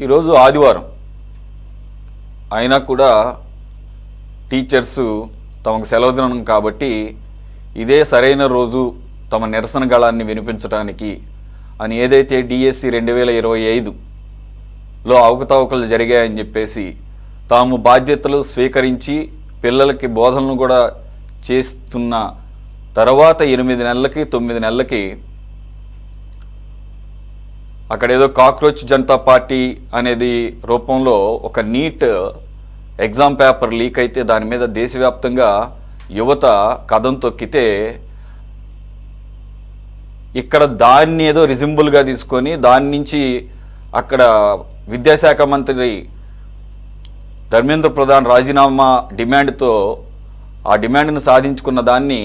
ఈరోజు ఆదివారం అయినా కూడా టీచర్సు తమకు సెలవు దినం కాబట్టి ఇదే సరైన రోజు తమ నిరసన గళాన్ని వినిపించడానికి అని ఏదైతే డిఎస్సి 2025లో అవకతవకలు జరిగాయని చెప్పేసి తాము బాధ్యతలు స్వీకరించి పిల్లలకి బోధనలు కూడా చేస్తున్న తర్వాత 8 నెలలకి 9 నెలలకి అక్కడేదో కాక్రోచ్ జనతా పార్టీ అనేది రూపంలో ఒక నీట్ ఎగ్జామ్ పేపర్ లీక్ అయితే దాని మీద దేశవ్యాప్తంగా యువత కథం తొక్కితే ఇక్కడ దాన్ని ఏదో రిజింబుల్గా తీసుకొని దాని నుంచి అక్కడ విద్యాశాఖ మంత్రి ధర్మేంద్ర ప్రధాన్ రాజీనామా డిమాండ్తో ఆ డిమాండ్ను సాధించుకున్న దాన్ని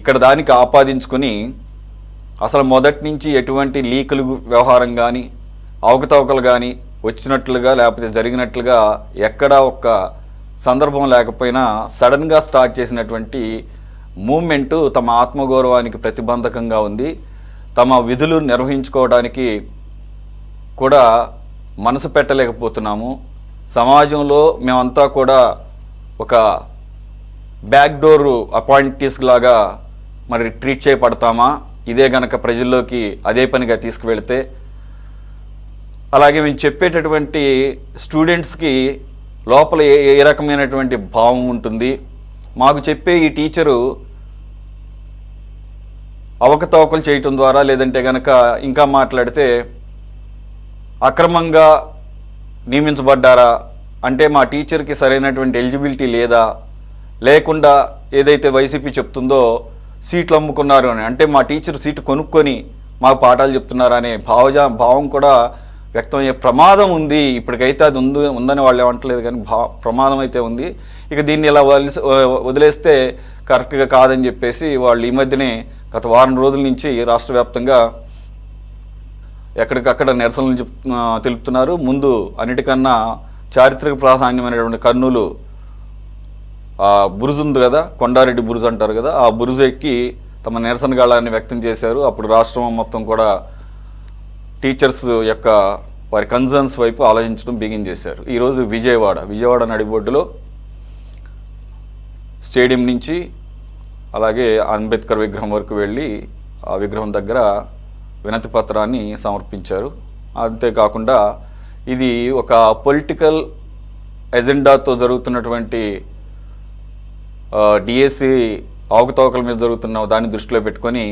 ఇక్కడ దానికి ఆపాదించుకొని అసలు మొదటి నుంచి ఎటువంటి లీకులు వ్యవహారం కానీ అవకతవకలు కానీ వచ్చినట్లుగా లేకపోతే జరిగినట్లుగా ఎక్కడా ఒక్క సందర్భం లేకపోయినా సడన్గా స్టార్ట్ చేసినటువంటి మూమెంటు తమ ఆత్మగౌరవానికి ప్రతిబంధకంగా ఉంది. తమ విధులు నిర్వహించుకోవడానికి కూడా మనసు పెట్టలేకపోతున్నాము. సమాజంలో మేమంతా కూడా ఒక బ్యాక్డోర్ అపాయింటీస్ లాగా మరి ట్రీట్ చేయబడతామా ఇదే గనక ప్రజల్లోకి అదే పనిగా తీసుకువెళితే? అలాగే మేము చెప్పేటటువంటి స్టూడెంట్స్కి లోపల ఏ రకమైనటువంటి భావం ఉంటుంది? మాకు చెప్పే ఈ టీచరు అవకతవకలు చేయటం ద్వారా లేదంటే కనుక ఇంకా మాట్లాడితే అక్రమంగా నియమించబడ్డారా అంటే మా టీచర్కి సరైనటువంటి ఎలిజిబిలిటీ లేదా, లేకుండా ఏదైతే వైసీపీ చెప్తుందో సీట్లు అమ్ముకున్నారు అని అంటే మా టీచర్ సీటు కొనుక్కొని మాకు పాఠాలు చెప్తున్నారు అనే భావం కూడా వ్యక్తమయ్యే ప్రమాదం ఉంది. ఇప్పటికైతే అది ఉందని వాళ్ళు ఏమంటలేదు కానీ ప్రమాదం అయితే ఉంది. ఇక దీన్ని ఇలా వదిలేస్తే కరెక్ట్గా కాదని చెప్పేసి వాళ్ళు ఈ మధ్యనే గత వారం రోజుల నుంచి రాష్ట్ర వ్యాప్తంగా ఎక్కడికక్కడ నిరసనలు తెలుపుతున్నారు. ముందు అన్నిటికన్నా చారిత్రక ప్రాధాన్యమైనటువంటి కర్నూలు బురుజు ఉంది కదా, కొండారెడ్డి బురుజు అంటారు కదా, ఆ బురుజు ఎక్కి తమ నిరసన గాళాన్ని వ్యక్తం చేశారు. అప్పుడు రాష్ట్రం మొత్తం కూడా టీచర్స్ యొక్క వారి కన్సర్న్స్ వైపు ఆలోచించడం బిగిన్ చేశారు. ఈరోజు విజయవాడ నడిబొడ్డులో స్టేడియం నుంచి అలాగే అంబేద్కర్ విగ్రహం వరకు వెళ్ళి ఆ విగ్రహం దగ్గర వినతి పత్రాన్ని సమర్పించారు. అంతేకాకుండా ఇది ఒక పొలిటికల్ ఎజెండాతో జరుగుతున్నటువంటి డిఎస్సి అవకతవకల మీద జరుగుతున్న దాన్ని దృష్టిలో పెట్టుకొని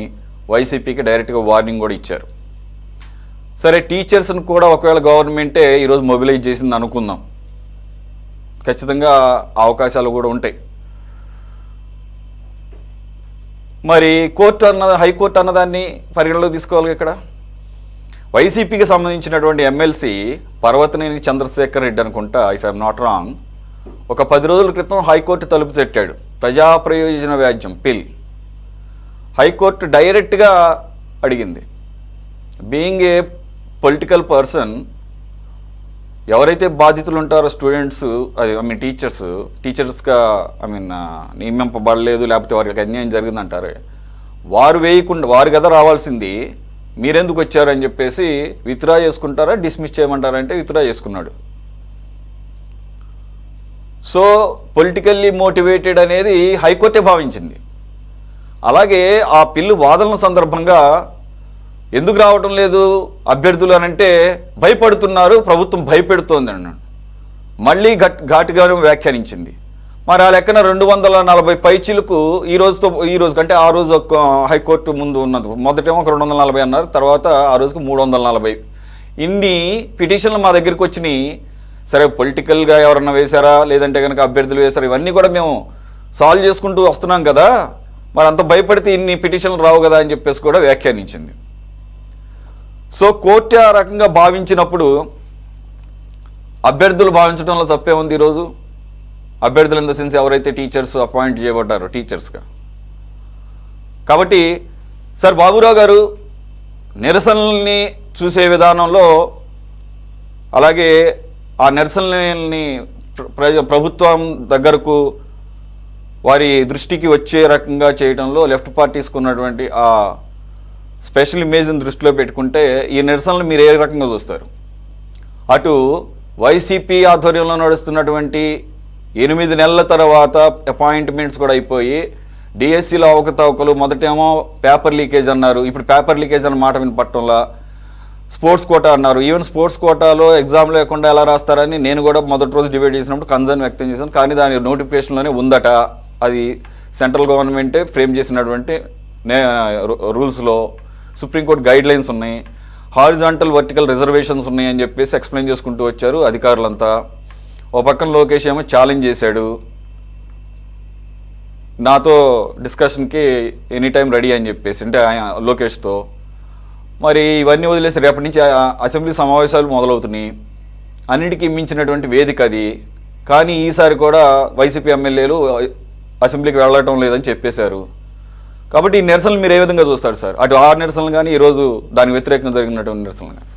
వైసీపీకి డైరెక్ట్గా వార్నింగ్ కూడా ఇచ్చారు. సరే, టీచర్స్ని కూడా ఒకవేళ గవర్నమెంటే ఈరోజు మొబిలైజ్ చేసింది అనుకుందాం, ఖచ్చితంగా అవకాశాలు కూడా ఉంటాయి. మరి హైకోర్టు అన్నదాన్ని పరిగణలోకి తీసుకోవాలి. ఇక్కడ వైసీపీకి సంబంధించినటువంటి ఎమ్మెల్సీ పర్వతనేని చంద్రశేఖర్ రెడ్డి అనుకుంటా, ఇఫ్ ఐఎమ్ నాట్ రాంగ్, ఒక 10 రోజుల క్రితం హైకోర్టు తలుపు తట్టాడు. ప్రజా ప్రయోజన వ్యాజ్యం పిల్ హైకోర్టు డైరెక్ట్గా అడిగింది. బీయింగ్ ఏ పొలిటికల్ పర్సన్, ఎవరైతే బాధితులు ఉంటారో స్టూడెంట్స్, టీచర్స్గా నియమింపబడలేదు లేకపోతే వారికి అన్యాయం జరిగిందంటారు, వారు కదా రావాల్సింది, మీరెందుకు వచ్చారని చెప్పేసి విత్డ్రా చేసుకుంటారా డిస్మిస్ చేయమంటారంటే విత్డ్రా చేసుకున్నాడు. సో పొలిటికల్లీ మోటివేటెడ్ అనేది హైకోర్టే భావించింది. అలాగే ఆ పిల్లు వాదనల సందర్భంగా ఎందుకు రావటం లేదు అభ్యర్థులు అనంటే భయపడుతున్నారు, ప్రభుత్వం భయపెడుతోంది అన్నాడు. మళ్ళీ ఘాటుగానే వ్యాఖ్యానించింది. మరి ఆ లెక్కన 240 పైచీలకు ఈ రోజు కంటే ఆ రోజు హైకోర్టు ముందు ఉన్నది. మొదటేమో 240 అన్నారు, తర్వాత ఆ రోజుకి 340. ఇన్ని పిటిషన్లు మా దగ్గరికి వచ్చినాయి. సరే, పొలిటికల్గా ఎవరన్నా వేశారా లేదంటే కనుక అభ్యర్థులు వేశారా, ఇవన్నీ కూడా మేము సాల్వ్ చేసుకుంటూ వస్తున్నాం కదా, మరి అంత భయపడితే ఇన్ని పిటిషన్లు రావు కదా అని చెప్పేసి కూడా వ్యాఖ్యానించింది. సో కోర్టు ఆ రకంగా భావించినప్పుడు అభ్యర్థులు భావించడంలో తప్పే ఉంది. ఈరోజు అభ్యర్థులు ఇన్ ద సెన్స్ ఎవరైతే టీచర్స్ అపాయింట్ చేయబడ్డారో టీచర్స్గా. కాబట్టి సార్ బాబురావు గారు నిరసనల్ని చూసే విధానంలో అలాగే ఆ నిరసనల్ని ప్రభుత్వం దగ్గరకు వారి దృష్టికి వచ్చే రకంగా చేయడంలో లెఫ్ట్ పార్టీస్కి ఉన్నటువంటి ఆ స్పెషల్ ఇమేజ్ని దృష్టిలో పెట్టుకుంటే ఈ నిరసనలు మీరు ఏ రకంగా చూస్తారు? అటు వైసీపీ ఆధ్వర్యంలో నడుస్తున్నటువంటి 8 నెలల తర్వాత అపాయింట్మెంట్స్ కూడా అయిపోయి డిఎస్సిలో అవకతవకలు, మొదటేమో పేపర్ లీకేజ్ అన్నారు, ఇప్పుడు పేపర్ లీకేజ్ అన్న మాట వినపట్టంలా, స్పోర్ట్స్ కోటా అన్నారు. ఈవెన్ స్పోర్ట్స్ కోటాలో ఎగ్జామ్ లేకుండా ఎలా రాస్తారని నేను కూడా మొదటి రోజు డిబేట్ చేసినప్పుడు కన్సర్న్ వ్యక్తం చేశాను. కానీ దాని నోటిఫికేషన్లోనే ఉందట, అది సెంట్రల్ గవర్నమెంటే ఫ్రేమ్ చేసినటువంటి రూల్స్లో సుప్రీంకోర్టు గైడ్ లైన్స్ ఉన్నాయి, హారిజాంటల్ వర్టికల్ రిజర్వేషన్స్ ఉన్నాయి అని చెప్పేసి ఎక్స్ప్లెయిన్ చేసుకుంటూ వచ్చారు అధికారులంతా. ఓ పక్కన లోకేష్ ఏమో ఛాలెంజ్ చేశాడు, నాతో డిస్కషన్కి ఎనీ టైం రెడీ అని చెప్పేసి, అంటే లోకేష్తో. మరి ఇవన్నీ వదిలేసి రేపటి నుంచి అసెంబ్లీ సమావేశాలు మొదలవుతున్నాయి, అన్నిటికీ మించినటువంటి వేదిక అది. కానీ ఈసారి కూడా వైసీపీ ఎమ్మెల్యేలు అసెంబ్లీకి వెళ్ళటం లేదని చెప్పేశారు. కాబట్టి ఈ నిరసనలు మీరు ఏ విధంగా చూస్తారు సార్? అటు ఆ నిరసనలు కానీ ఈరోజు దానికి వ్యతిరేకంగా జరిగినటువంటి నిరసనలు కానీ.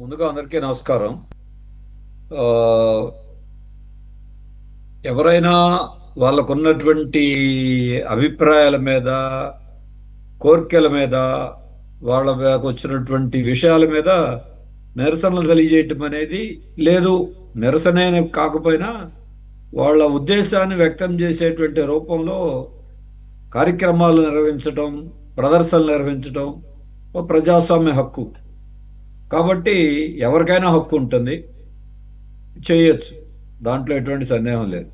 ముందుగా అందరికీ నమస్కారం. ఎవరైనా వాళ్ళకున్నటువంటి అభిప్రాయాల మీద, కోరికల మీద, వాళ్ళకు వచ్చినటువంటి విషయాల మీద నిరసనలు తెలియజేయటం అనేది లేదు. నిరసనే కాకపోయినా వాళ్ళ ఉద్దేశాన్ని వ్యక్తం చేసేటువంటి రూపంలో కార్యక్రమాలు నిర్వహించడం, ప్రదర్శనలు నిర్వహించడం ఒక ప్రజాస్వామ్య హక్కు. కాబట్టి ఎవరికైనా హక్కు ఉంటుంది, చేయొచ్చు, దాంట్లో ఎటువంటి సందేహం లేదు.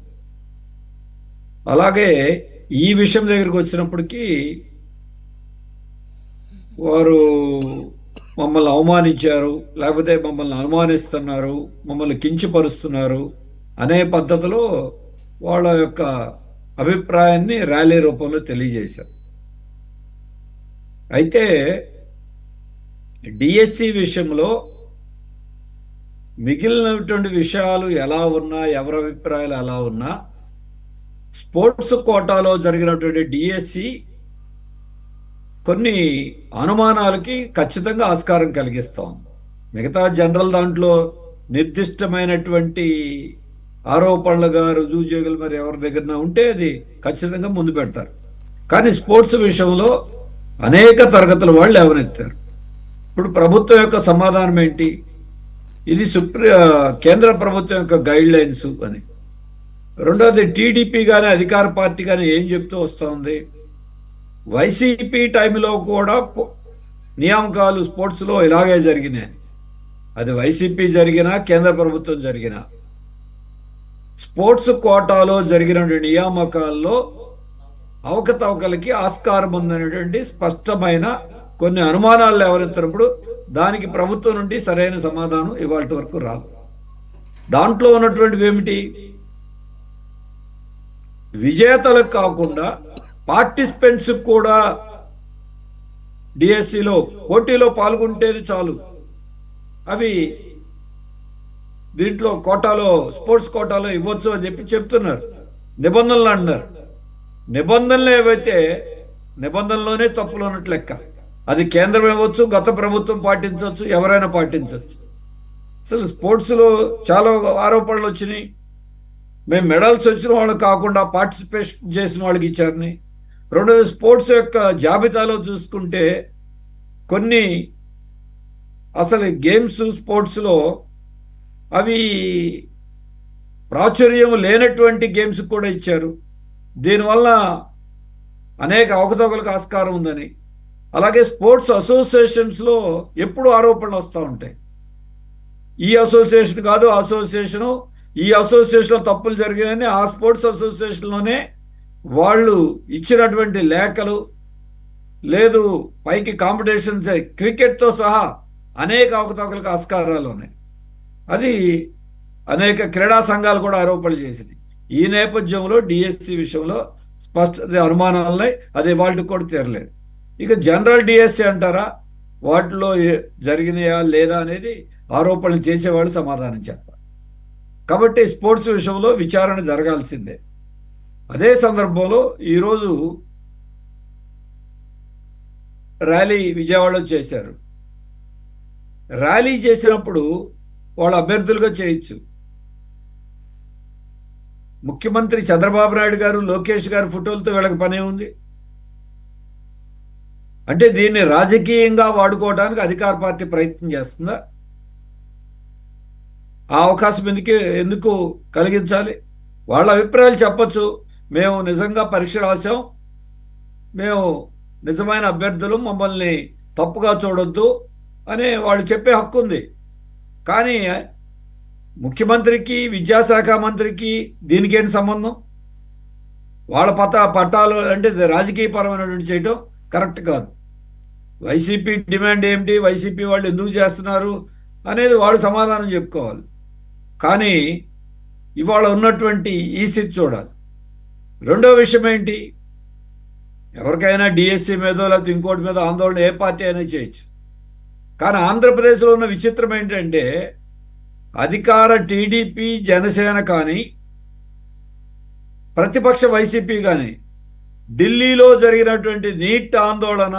అలాగే ఈ విషయం దగ్గరికి వచ్చినప్పటికీ వారు మమ్మల్ని అవమానించారు, లేకపోతే మమ్మల్ని అనుమానిస్తున్నారు, మమ్మల్ని కించపరుస్తున్నారు అనే పద్ధతిలో వాళ్ళ యొక్క అభిప్రాయాన్ని ర్యాలీ రూపంలో తెలియజేశారు. అయితే డిఎస్సి విషయంలో మిగిలినటువంటి విషయాలు ఎలా ఉన్నా, ఎవరి అభిప్రాయాలు ఎలా ఉన్నా, స్పోర్ట్స్ కోటాలో జరిగినటువంటి డిఎస్సి కొన్ని అనుమానాలకి ఖచ్చితంగా ఆస్కారం కలిగిస్తాం. మిగతా జనరల్ దాంట్లో నిర్దిష్టమైనటువంటి ఆరోపణలుగా రుజువు చేయగల మరి ఎవరి దగ్గర ఉంటే అది ఖచ్చితంగా ముందు పెడతారు. కానీ స్పోర్ట్స్ విషయంలో అనేక తరగతుల వాళ్ళు లేవనెత్తారు. ఇప్పుడు ప్రభుత్వం యొక్క సమాధానం ఏంటి? ఇది కేంద్ర ప్రభుత్వం యొక్క గైడ్ లైన్స్ అని. రెండోది టీడీపీ కానీ అధికార పార్టీ కానీ ఏం చెప్తూ వస్తుంది? వైసీపీ టైంలో కూడా నియామకాలు స్పోర్ట్స్లో ఇలాగే జరిగినాయి. అది వైసీపీ జరిగినా కేంద్ర ప్రభుత్వం జరిగినా స్పోర్ట్స్ కోటాలో జరిగిన నియామకాల్లో అవకతవకలకి ఆస్కారం ఉందనేటువంటి స్పష్టమైన కొన్ని అనుమానాలు ఎవరెత్తినప్పుడు దానికి ప్రభుత్వం నుండి సరైన సమాధానం ఇవాళ వరకు రాదు. దాంట్లో ఉన్నటువంటివి ఏమిటి? విజేతలకు కాకుండా పార్టిసిపెంట్స్ కూడా డిఎస్సిలో పోటీలో పాల్గొంటేది చాలు, అవి దీంట్లో కోటాలో స్పోర్ట్స్ కోటాలో ఇవ్వచ్చు అని చెప్పి చెప్తున్నారు. నిబంధనలు అన్నారు. నిబంధనలు ఏవైతే నిబంధనలోనే తప్పులు ఉన్నట్లు లెక్క. అది కేంద్రం ఇవ్వచ్చు, గత ప్రభుత్వం పాటించవచ్చు, ఎవరైనా పాటించవచ్చు. అసలు స్పోర్ట్స్లో చాలా ఆరోపణలు వచ్చినాయి. మేము మెడల్స్ వచ్చిన వాళ్ళకి కాకుండా పార్టిసిపేషన్ చేసిన వాళ్ళకి ఇచ్చారని. రెండోది స్పోర్ట్స్ యొక్క జాబితాలో చూసుకుంటే కొన్ని అసలు గేమ్స్ స్పోర్ట్స్లో అవి ప్రాచుర్యం లేనటువంటి గేమ్స్ కూడా ఇచ్చారు. దీనివల్ల అనేక అవకతవకలకు ఆస్కారం ఉందని. అలాగే స్పోర్ట్స్ అసోసియేషన్స్లో ఎప్పుడు ఆరోపణలు వస్తూ ఉంటాయి. ఈ అసోసియేషన్ కాదు అసోసియేషను, ఈ అసోసియేషన్లో తప్పులు జరిగాయని ఆ స్పోర్ట్స్ అసోసియేషన్లోనే వాళ్ళు ఇచ్చినటువంటి లేఖలు, లేదు పైకి కాంపిటీషన్స్ క్రికెట్తో సహా అనేక అవకతవకలకు ఆస్కారాలు ఉన్నాయి. అది అనేక క్రీడా సంఘాలు కూడా ఆరోపణలు చేసింది. ఈ నేపథ్యంలో డిఎస్సి విషయంలో స్పష్ట అనుమానాలున్నాయి. అది వాళ్ళకి కూడా తీరలేదు. ఇక జనరల్ డిఎస్సి అంటారా, వాటిలో జరిగినాయా లేదా అనేది ఆరోపణలు చేసేవాళ్ళు సమాధానం చెప్పాలి. కాబట్టి స్పోర్ట్స్ విషయంలో విచారణ జరగాల్సిందే. అదే సందర్భంలో ఈరోజు ర్యాలీ విజయవాడలో చేశారు. ర్యాలీ చేసినప్పుడు వాళ్ళ అభ్యర్థులుగా చేయొచ్చు. ముఖ్యమంత్రి చంద్రబాబు నాయుడు గారు, లోకేష్ గారు ఫోటోలతో వీళ్ళకి పనే ఉంది. అంటే దీన్ని రాజకీయంగా వాడుకోవడానికి అధికార పార్టీ ప్రయత్నం చేస్తుందా? ఆ అవకాశం ఎందుకు కలిగించాలి? వాళ్ళ అభిప్రాయాలు చెప్పొచ్చు. మేము నిజంగా పరీక్ష రాసాం, మేము నిజమైన అభ్యర్థులు, మమ్మల్ని తప్పుగా చూడొద్దు అని వాళ్ళు చెప్పే హక్కు ఉంది. కానీ ముఖ్యమంత్రికి, విద్యాశాఖ మంత్రికి దీనికి ఏంటి సంబంధం? వాళ్ళ పట్టాలు అంటే ఇది రాజకీయపరమైనటువంటి చేయటం కరెక్ట్ కాదు. వైసీపీ డిమాండ్ ఏమిటి, వైసీపీ వాళ్ళు ఎందుకు చేస్తున్నారు అనేది వాళ్ళు సమాధానం చెప్పుకోవాలి. కానీ ఇవాళ ఉన్నటువంటి ఈ స్థితి చూడాలి. రెండో విషయం ఏంటి? ఎవరికైనా డిఎస్సి మీదో లేకపోతే ఇంకోటి మీద ఆందోళన ఏ పార్టీ అయినా చేయొచ్చు. కానీ ఆంధ్రప్రదేశ్లో ఉన్న విచిత్రం ఏంటంటే అధికార టీడీపీ, జనసేన కానీ ప్రతిపక్ష వైసీపీ కానీ ఢిల్లీలో జరిగినటువంటి నీట్ ఆందోళన,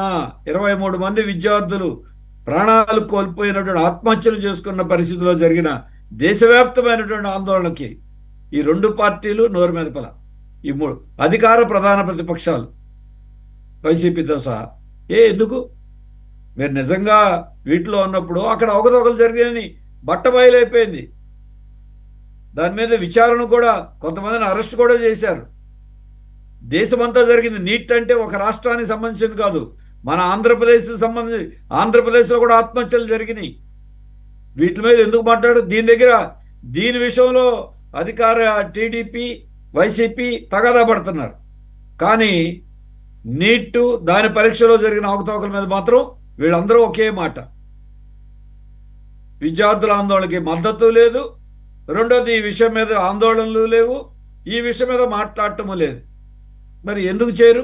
23 మంది విద్యార్థులు ప్రాణాలు కోల్పోయినటువంటి ఆత్మహత్యలు చేసుకున్న పరిస్థితిలో జరిగిన దేశవ్యాప్తమైనటువంటి ఆందోళనకి ఈ రెండు పార్టీలు నోరు మెదపల. ఈ మూడు అధికార ప్రధాన ప్రతిపక్షాలు వైసీపీతో సహా. ఎందుకు? మీరు నిజంగా వీటిలో ఉన్నప్పుడు అక్కడ అవకతవకలు జరిగాయని బట్టబయలైపోయింది. దాని మీద విచారణ కూడా, కొంతమందిని అరెస్ట్ కూడా చేశారు. దేశమంతా జరిగింది. నీట్ అంటే ఒక రాష్ట్రానికి సంబంధించింది కాదు, మన ఆంధ్రప్రదేశ్కి సంబంధించి ఆంధ్రప్రదేశ్లో కూడా ఆత్మహత్యలు జరిగినాయి. వీటి మీద ఎందుకు మాట్లాడు? దీని విషయంలో అధికార టీడీపీ, వైసీపీ తగాదా పడుతున్నారు. కానీ నీట్, దాని పరీక్షలో జరిగిన అవకతవకల మీద మాత్రం వీళ్ళందరూ ఒకే మాట. విద్యార్థుల ఆందోళనకి మద్దతు లేదు. రెండోది, ఈ విషయం మీద ఆందోళనలు లేవు, ఈ విషయం మీద మాట్లాడటము లేదు. మరి ఎందుకు చేయరు?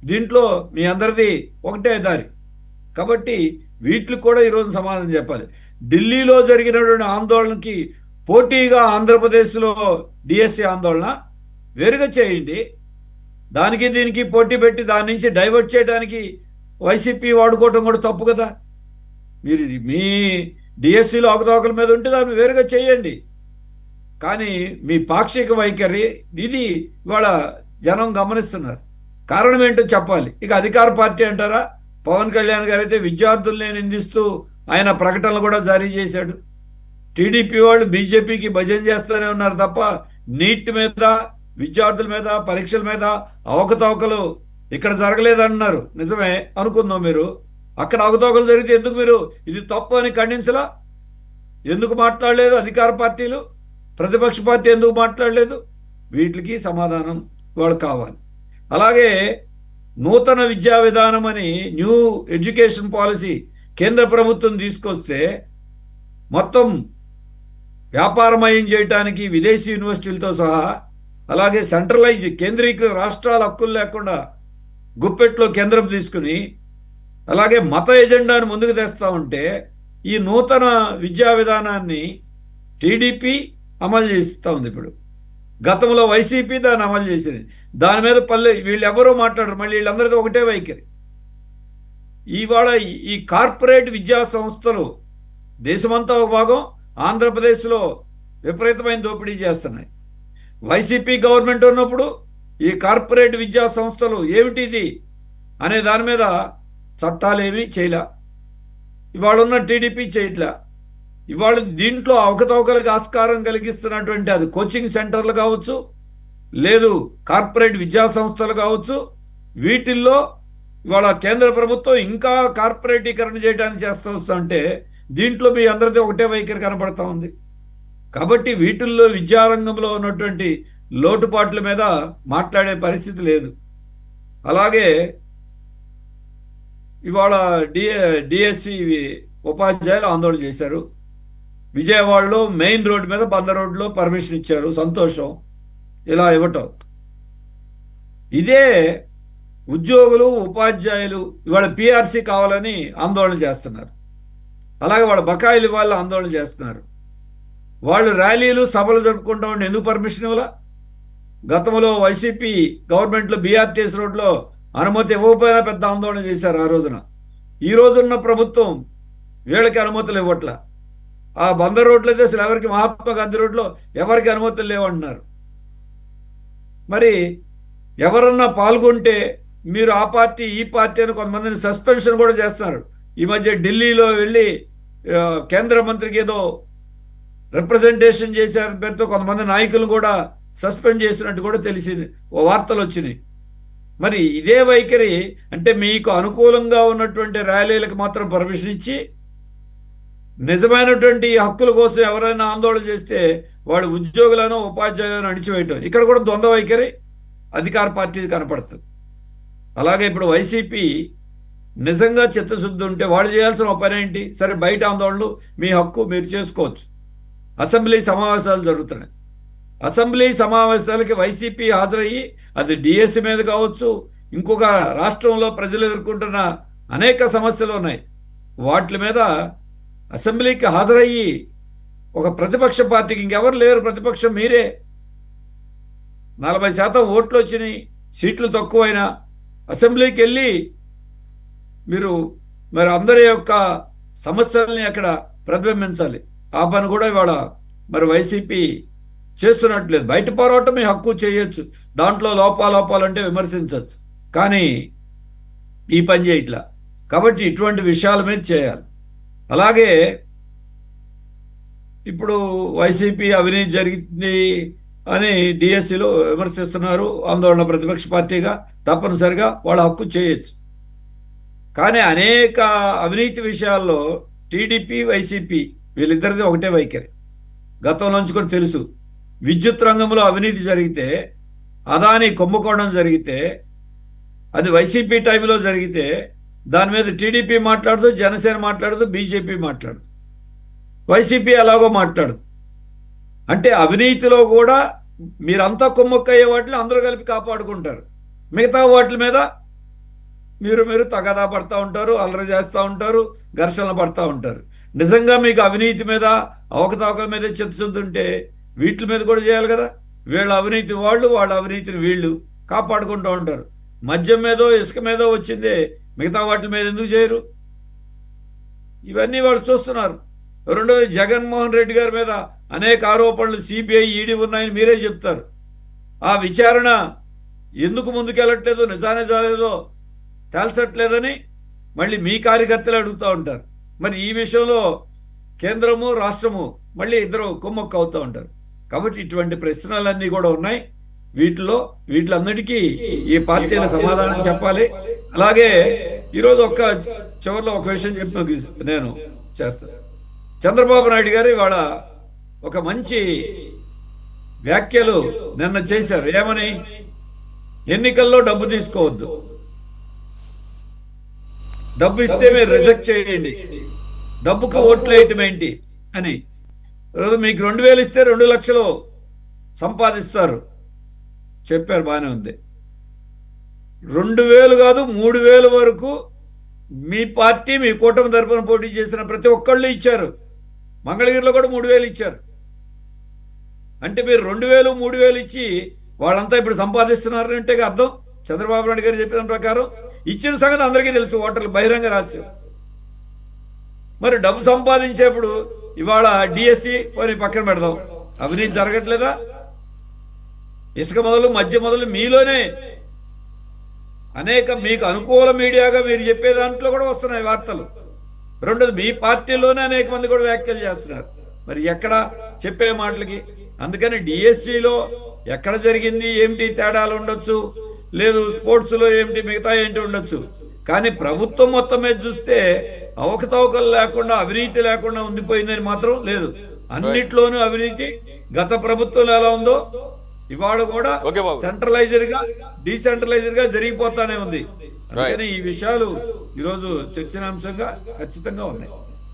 దీంట్లో మీ అందరిది ఒకటే దారి. కాబట్టి వీటికి కూడా ఈరోజు సమాధానం చెప్పాలి. ఢిల్లీలో జరిగినటువంటి ఆందోళనకి పోటీగా ఆంధ్రప్రదేశ్లో డిఎస్సి ఆందోళన వేరుగా చేయండి. దానికి దీనికి పోటీ పెట్టి దాని నుంచి డైవర్ట్ చేయడానికి వైసీపీ వాడుకోవటం కూడా తప్పు కదా. మీరు మీ డిఎస్సిలో అవకతవకల మీద ఉంటే దాన్ని వేరుగా చేయండి. కానీ మీ పాక్షిక వైఖరి ఇది ఇవాళ జనం గమనిస్తున్నారు. కారణం ఏంటో చెప్పాలి. ఇక అధికార పార్టీ అంటారా? పవన్ కళ్యాణ్ గారు అయితే విద్యార్థుల్ని నిందిస్తూ ఆయన ప్రకటనలు కూడా జారీ చేశాడు. టీడీపీ వాళ్ళు బీజేపీకి భజన చేస్తూనే ఉన్నారు తప్ప నీట్ మీద, విద్యార్థుల మీద, పరీక్షల మీద అవకతవకలు ఇక్కడ జరగలేదన్నారు. నిజమే అనుకుందాం. మీరు అక్కడ అవకతవకలు జరిగితే ఎందుకు మీరు ఇది తప్పు అని ఖండించలా? ఎందుకు మాట్లాడలేదు అధికార పార్టీలు? ప్రతిపక్ష పార్టీ ఎందుకు మాట్లాడలేదు? వీటికి సమాధానం వాళ్ళు కావాలి. అలాగే నూతన విద్యా విధానం అని న్యూ ఎడ్యుకేషన్ పాలసీ కేంద్ర ప్రభుత్వం తీసుకొస్తే మొత్తం వ్యాపారమయం చేయడానికి విదేశీ యూనివర్సిటీలతో సహా, అలాగే సెంట్రలైజ్ కేంద్రీకృత రాష్ట్రాల హక్కులు లేకుండా గుప్పెట్లో కేంద్రం తీసుకుని, అలాగే మత ఎజెండాను ముందుకు తెస్తూ ఉంటే ఈ నూతన విద్యా విధానాన్ని టీడీపీ అమలు చేస్తూ ఉంది. ఇప్పుడు గతంలో వైసీపీ దాన్ని అమలు చేసింది. దాని మీద వీళ్ళు ఎవరూ మాట్లాడరు. మళ్ళీ వీళ్ళందరికీ ఒకటే వైఖరి. ఇవాళ ఈ కార్పొరేట్ విద్యా సంస్థలు దేశమంతా ఒక భాగం, ఆంధ్రప్రదేశ్లో విపరీతమైన దోపిడీ చేస్తున్నాయి. వైసీపీ గవర్నమెంట్ ఉన్నప్పుడు ఈ కార్పొరేట్ విద్యా సంస్థలు ఏమిటిది అనే దాని మీద చట్టాలు ఏమీ చేయలే. ఇవాళ ఉన్న టీడీపీ చేయట్లే. ఇవాళ దీంట్లో అవకతవకలకు ఆస్కారం కలిగిస్తున్నటువంటి అది కోచింగ్ సెంటర్లు కావచ్చు, లేదు కార్పొరేట్ విద్యా సంస్థలు కావచ్చు, వీటిల్లో ఇవాళ కేంద్ర ప్రభుత్వం ఇంకా కార్పొరేటీకరణ చేయడానికి చేస్తూ వస్తుంటే దీంట్లో మీ అందరిది ఒకటే వైఖరి కనబడతా ఉంది. కాబట్టి వీటిల్లో విద్యారంగంలో ఉన్నటువంటి లోటుపాట్ల మీద మాట్లాడే పరిస్థితి లేదు. అలాగే ఇవాళ డిఎస్సి ఉపాధ్యాయులు ఆందోళన చేశారు. విజయవాడలో మెయిన్ రోడ్డు మీద బంద రోడ్లో పర్మిషన్ ఇచ్చారు, సంతోషం. ఇలా ఇవ్వటం, ఇదే ఉద్యోగులు, ఉపాధ్యాయులు ఇవాళ పిఆర్సీ కావాలని ఆందోళన చేస్తున్నారు. అలాగే వాళ్ళ బకాయిలు ఇవ్వాలని ఆందోళన చేస్తున్నారు. వాళ్ళు ర్యాలీలు, సభలు జరుపుకుంటా ఉండి ఎందుకు పర్మిషన్ ఇవ్వాల? గతంలో వైసీపీ గవర్నమెంట్లో బీఆర్టీఎస్ రోడ్లో అనుమతి ఇవ్వకపోయినా పెద్ద ఆందోళన చేశారు ఆ రోజున. ఈ రోజున్న ప్రభుత్వం వీళ్ళకి అనుమతులు ఇవ్వట్ల. ఆ బంద రోడ్లు అయితే అసలు ఎవరికి, మహాత్మా గాంధీ రోడ్లో ఎవరికి అనుమతులు లేవంటున్నారు. మరి ఎవరన్నా పాల్గొంటే మీరు ఆ పార్టీ ఈ పార్టీ అని కొంతమందిని సస్పెన్షన్ కూడా చేస్తున్నారు. ఈ మధ్య ఢిల్లీలో వెళ్ళి కేంద్ర మంత్రికి ఏదో రిప్రజెంటేషన్ చేసే పేరుతో కొంతమంది నాయకులు కూడా సస్పెండ్ చేసినట్టు కూడా తెలిసింది, ఓ వార్తలు వచ్చినాయి. మరి ఇదే వైఖరి అంటే మీకు అనుకూలంగా ఉన్నటువంటి ర్యాలీలకు మాత్రం పర్మిషన్ ఇచ్చి నిజమైనటువంటి హక్కుల కోసం ఎవరైనా ఆందోళన చేస్తే వాడు ఉద్యోగులను ఉపాధ్యాయులను అణిచివేయటం, ఇక్కడ కూడా ద్వంద్వ వైఖరి అధికార పార్టీ కనపడుతుంది. అలాగే ఇప్పుడు వైసీపీ నిజంగా చిత్తశుద్ధి ఉంటే వాళ్ళు చేయాల్సిన పని ఏంటి? సరే, బయట ఆందోళనలు మీ హక్కు, మీరు చేసుకోవచ్చు. అసెంబ్లీ సమావేశాలు జరుగుతున్నాయి. అసెంబ్లీ సమావేశాలకి వైసీపీ హాజరయ్యి, అది డిఎస్సి మీద కావచ్చు, ఇంకొక రాష్ట్రంలో ప్రజలు ఎదుర్కొంటున్న అనేక సమస్యలు ఉన్నాయి, వాటి మీద అసెంబ్లీకి హాజరయ్యి ఒక ప్రతిపక్ష పార్టీకి, ఇంకెవరు లేరు ప్రతిపక్షం, మీరే. 40% ఓట్లు వచ్చినాయి, సీట్లు తక్కువైనా అసెంబ్లీకి వెళ్ళి మీరు మరి అందరి యొక్క సమస్యల్ని అక్కడ ప్రతిబింబించాలి. ఆ పని కూడా ఇవాళ మరి వైసీపీ చేస్తున్నట్లేదు. బయట పోరాటం మీ హక్కు, చేయొచ్చు, దాంట్లో లోపాలంటే విమర్శించవచ్చు, కానీ ఈ పని చేయట్లా. కాబట్టి ఇటువంటి విషయాల మీద చేయాలి. అలాగే ఇప్పుడు వైసీపీ అవినీతి జరిగింది అని డిఎస్సిలో విమర్శిస్తున్నారు, ఆందోళన ప్రతిపక్ష పార్టీగా తప్పనిసరిగా వాళ్ళ హక్కు చేయొచ్చు. కానీ అనేక అవినీతి విషయాల్లో టీడీపీ వైసీపీ వీళ్ళిద్దరిది ఒకటే వైఖరి, గతంలో నుంచి కూడా తెలుసు. విద్యుత్ రంగంలో అవినీతి జరిగితే, అదాని కుంభకోణం జరిగితే, అది వైసీపీ టైంలో జరిగితే దాని మీద టీడీపీ మాట్లాడదు, జనసేన మాట్లాడదు, బీజేపీ మాట్లాడదు, వైసీపీ ఎలాగో మాట్లాడదు. అంటే అవినీతిలో కూడా మీరంతా కుమ్మక్కయ్యే వాటిని అందరూ కలిపి కాపాడుకుంటారు, మిగతా వాటి మీద మీరు తగాదా పడతా ఉంటారు, అల్లరి చేస్తూ ఉంటారు, ఘర్షణలు పడతా ఉంటారు. నిజంగా మీకు అవినీతి మీద, అవకతవకల మీద చిత్తశుద్ధి ఉంటే వీటి మీద కూడా చేయాలి కదా. వీళ్ళ అవినీతి వాళ్ళు, వాళ్ళ అవినీతిని వీళ్ళు కాపాడుకుంటూ ఉంటారు. మద్యం మీదో ఇసుక మీదో వచ్చిందే, మిగతా వాటి మీద ఎందుకు చేయరు? ఇవన్నీ వాళ్ళు చూస్తున్నారు. రెండోది, జగన్మోహన్ రెడ్డి గారి మీద అనేక ఆరోపణలు సిబిఐ, ఈడీ ఉన్నాయని మీరే చెప్తారు. ఆ విచారణ ఎందుకు ముందుకెళ్ళట్లేదు, నిజాలేదో తేల్చట్లేదని మళ్ళీ మీ కార్యకర్తలు అడుగుతూ ఉంటారు. మరి ఈ విషయంలో కేంద్రము రాష్ట్రము మళ్ళీ ఇద్దరు కుమ్మక్కు అవుతూ ఉంటారు. కాబట్టి ఇటువంటి ప్రశ్నలన్నీ కూడా ఉన్నాయి. వీటిలన్నిటికీ ఈ పార్టీల సమాధానం చెప్పాలి. అలాగే ఈరోజు చివరిలో ఒక విషయం చెప్పి నేను చేస్తాను. చంద్రబాబు నాయుడు గారు ఇవాళ ఒక మంచి వ్యాఖ్యలు నిన్న చేశారు. ఏమని? ఎన్నికల్లో డబ్బు తీసుకోవద్దు, డబ్బు ఇస్తే మీరు రిజెక్ట్ చేయండి, డబ్బుకు ఓట్లు వేయటం ఏంటి అని. మీకు 2000 ఇస్తే 2 లక్షలు సంపాదిస్తారు చెప్పారు, బాగానే ఉంది. 2000 కాదు 3000 వరకు మీ పార్టీ, మీ కూటమి తరపున పోటీ చేసిన ప్రతి ఒక్కళ్ళు ఇచ్చారు. మంగళగిరిలో కూడా 3000 ఇచ్చారు. అంటే మీరు 2000, 3000 ఇచ్చి వాళ్ళంతా ఇప్పుడు సంపాదిస్తున్నారు అంటే అర్థం. చంద్రబాబు నాయుడు గారు చెప్పిన ప్రకారం ఇచ్చిన సంగతి అందరికీ తెలుసు, ఓటర్లు బహిరంగ రహస్యం. మరి డబ్బు సంపాదించేప్పుడు ఇవాళ డిఎస్సి పోనీ పక్కన పెడదాం, అవినీతి జరగట్లేదా? ఇసుక మొదలు, మధ్య మొదలు మీలోనే అనేక మీకు అనుకూల మీడియాగా మీరు చెప్పే దాంట్లో కూడా వస్తున్నాయి వార్తలు. రెండోది, మీ పార్టీలోనే అనేక మంది కూడా వ్యాఖ్యలు చేస్తున్నారు. మరి ఎక్కడ చెప్పే మాటలకి? అందుకని డిఎస్సిలో ఎక్కడ జరిగింది, ఏమిటి తేడాలు ఉండొచ్చు, లేదు స్పోర్ట్స్లో ఏమిటి, మిగతా ఏంటి ఉండొచ్చు, కానీ ప్రభుత్వం మొత్తం మీద చూస్తే అవకతవకలు లేకుండా, అవినీతి లేకుండా ఉండిపోయిందని మాత్రం లేదు. అన్నిట్లోనూ అవినీతి గత ప్రభుత్వంలో ఎలా ఉందో ఇవాళ కూడా సెంట్రలైజ్డ్ గా, డీసెంట్రలైజ్డ్ గా జరిగిపోతానే ఉంది. అందుకని ఈ విషయాలు ఈరోజు చర్చనాంశంగా ఖచ్చితంగా ఉన్నాయి.